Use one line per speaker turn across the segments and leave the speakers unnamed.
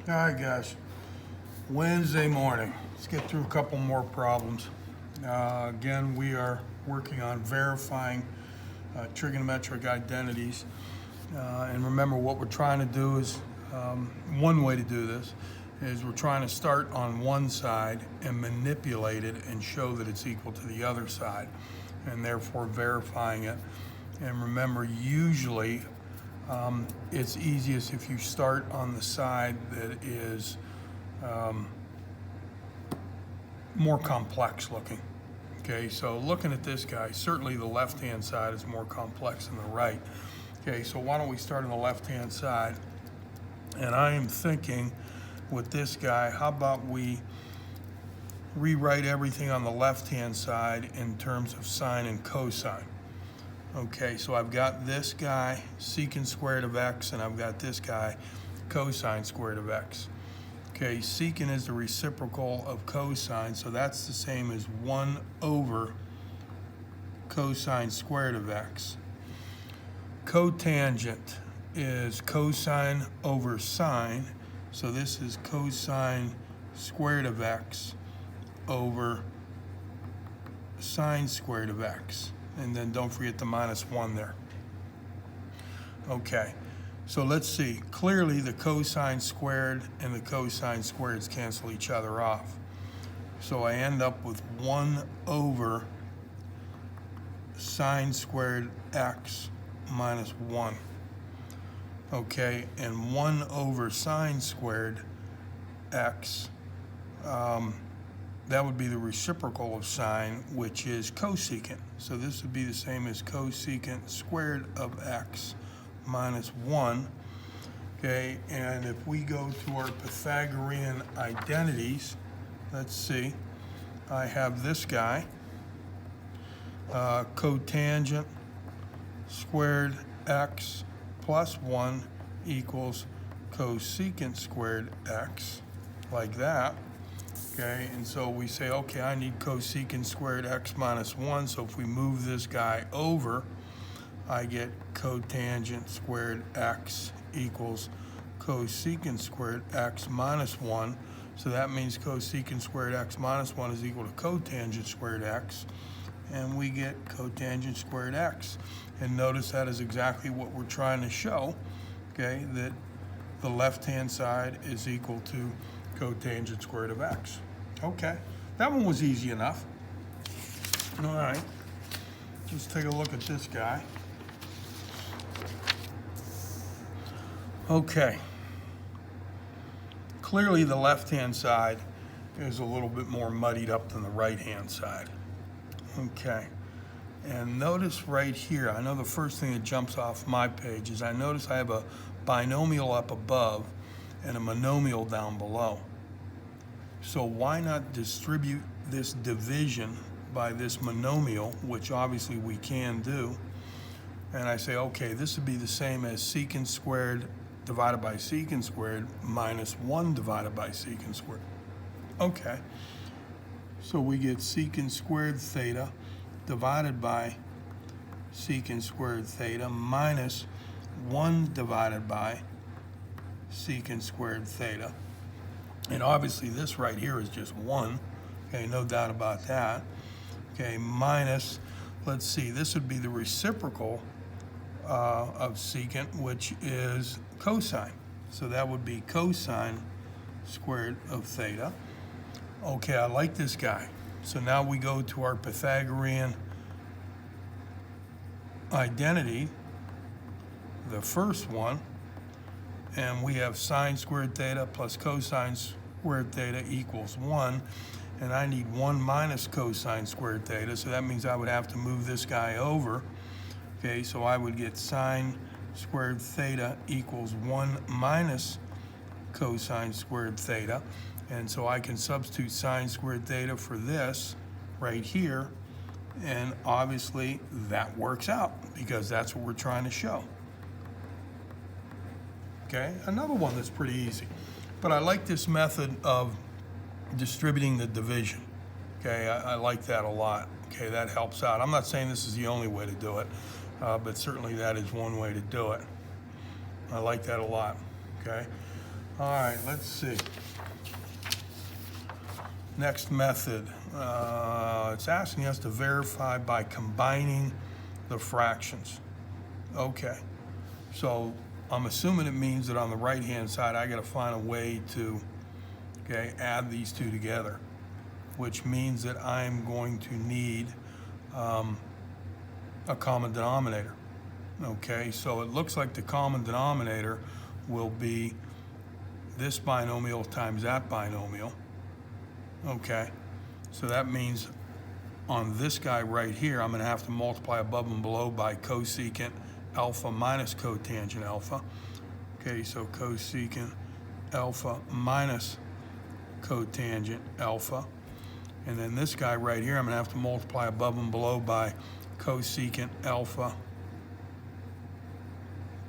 All right, guys. Wednesday morning. Let's get through a couple more problems. Again, we are working on verifying trigonometric identities. And remember, what we're trying to do is one way to do this is we're trying to start on one side and manipulate it and show that it's equal to the other side, and therefore verifying it. And remember, usually it's easiest if you start on the side that is more complex looking. Okay, so looking at this guy, certainly the left-hand side is more complex than the right. Okay, so why don't we start on the left-hand side? And I am thinking with this guy, how about we rewrite everything on the left-hand side in terms of sine and cosine. Okay, so I've got this guy, secant squared of x, and I've got this guy, cosine squared of x. Okay, secant is the reciprocal of cosine, so that's the same as 1 over cosine squared of x. Cotangent is cosine over sine, so this is cosine squared of x over sine squared of x. And then don't forget the minus 1 there. Okay, so let's see. Clearly the cosine squared and the cosine squareds cancel each other off. So I end up with 1 over sine squared x minus 1. Okay, and 1 over sine squared x, that would be the reciprocal of sine, which is cosecant. So this would be the same as cosecant squared of x minus 1. Okay, and if we go to our Pythagorean identities, let's see, I have this guy, cotangent squared x plus 1 equals cosecant squared x, like that. Okay, and so we say, okay, I need cosecant squared x minus 1, so if we move this guy over, I get cotangent squared x equals cosecant squared x minus 1, so that means cosecant squared x minus 1 is equal to cotangent squared x, and we get cotangent squared x. And notice that is exactly what we're trying to show, okay, that the left-hand side is equal to cotangent squared of x. Okay, that one was easy enough. All right, let's take a look at this guy. Okay, clearly the left-hand side is a little bit more muddied up than the right-hand side. Okay, and notice right here, I know the first thing that jumps off my page is I notice I have a binomial up above and a monomial down below. So why not distribute this division by this monomial, which obviously we can do, and I say, okay, this would be the same as secant squared divided by secant squared minus 1 divided by secant squared. Okay, so we get secant squared theta divided by secant squared theta minus 1 divided by secant squared theta. And obviously this right here is just 1, okay, no doubt about that. Okay, minus, let's see, this would be the reciprocal of secant, which is cosine. So that would be cosine squared of theta. Okay, I like this guy. So now we go to our Pythagorean identity, the first one, and we have sine squared theta plus cosine squared theta equals 1, and I need 1 minus cosine squared theta, so that means I would have to move this guy over. Okay, so I would get sine squared theta equals 1 minus cosine squared theta, and so I can substitute sine squared theta for this right here, and obviously that works out because that's what we're trying to show. Okay, another one that's pretty easy. But I like this method of distributing the division. Okay, I like that a lot. Okay, that helps out. I'm not saying this is the only way to do it, but certainly that is one way to do it. I like that a lot. Okay, All right, let's see. Next method, it's asking us to verify by combining the fractions. Okay, so I'm assuming it means that on the right-hand side, I gotta find a way to, add these two together, which means that I'm going to need a common denominator. Okay, so it looks like the common denominator will be this binomial times that binomial. Okay, so that means on this guy right here, I'm gonna have to multiply above and below by cosecant alpha minus cotangent alpha. Okay, so cosecant alpha minus cotangent alpha. And then this guy right here, I'm gonna have to multiply above and below by cosecant alpha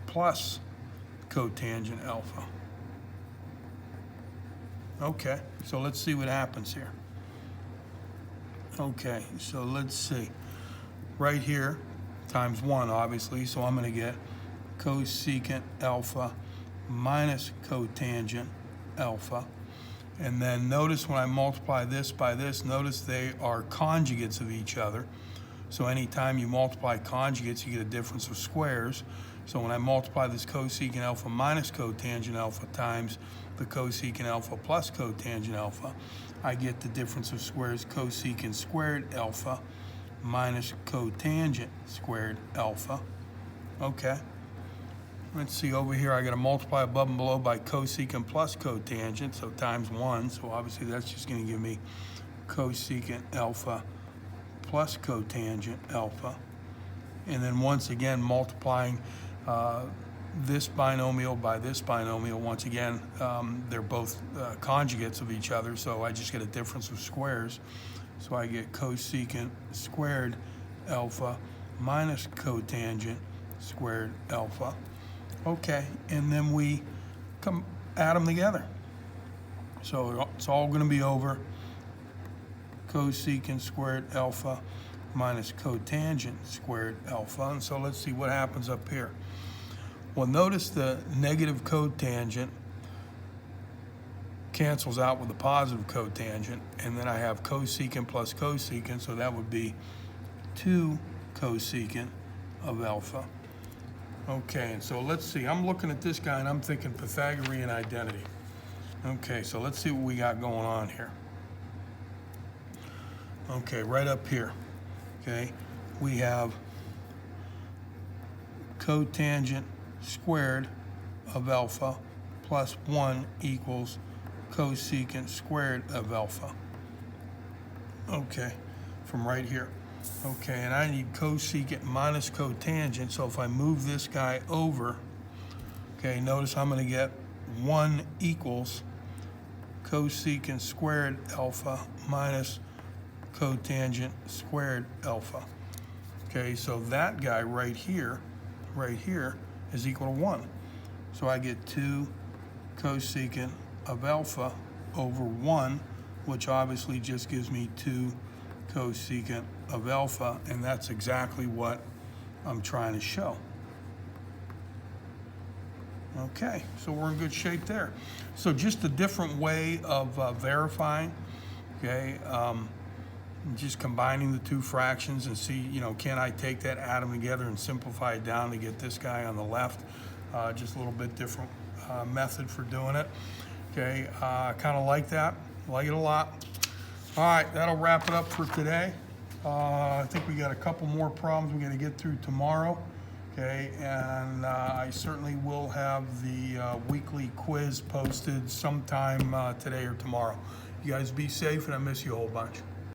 plus cotangent alpha. Okay, so let's see what happens here. Okay, so let's see. Right here, times 1, obviously, so I'm going to get cosecant alpha minus cotangent alpha. And then notice when I multiply this by this, notice they are conjugates of each other. So anytime you multiply conjugates, you get a difference of squares. So when I multiply this cosecant alpha minus cotangent alpha times the cosecant alpha plus cotangent alpha, I get the difference of squares cosecant squared alpha minus cotangent squared alpha. Okay. Let's see, over here I got to multiply above and below by cosecant plus cotangent, so times 1. So obviously that's just going to give me cosecant alpha plus cotangent alpha. And then once again multiplying this binomial by this binomial. Once again, they're both conjugates of each other, so I just get a difference of squares. So I get cosecant squared alpha minus cotangent squared alpha. Okay, and then we add them together. So it's all going to be over cosecant squared alpha minus cotangent squared alpha. And so let's see what happens up here. Well, notice the negative cotangent cancels out with the positive cotangent, and then I have cosecant plus cosecant, so that would be 2 cosecant of alpha. Okay, and so let's see. I'm looking at this guy, and I'm thinking Pythagorean identity. Okay, so let's see what we got going on here. Okay, right up here, okay, we have cotangent squared of alpha plus 1 equals cosecant squared of alpha. Okay, from right here. Okay, and I need cosecant minus cotangent, so if I move this guy over, okay, notice I'm going to get 1 equals cosecant squared alpha minus cotangent squared alpha. Okay, so that guy right here is equal to 1. So I get 2 cosecant of alpha over 1, which obviously just gives me 2 cosecant of alpha, and that's exactly what I'm trying to show. Okay, so we're in good shape there. So just a different way of verifying, okay, just combining the two fractions and see, can I take that, add them together and simplify it down to get this guy on the left. Just a little bit different method for doing it. Okay, I kind of like that, like it a lot. All right, that'll wrap it up for today. I think we got a couple more problems we got to get through tomorrow. Okay, and I certainly will have the weekly quiz posted sometime today or tomorrow. You guys be safe, and I miss you a whole bunch.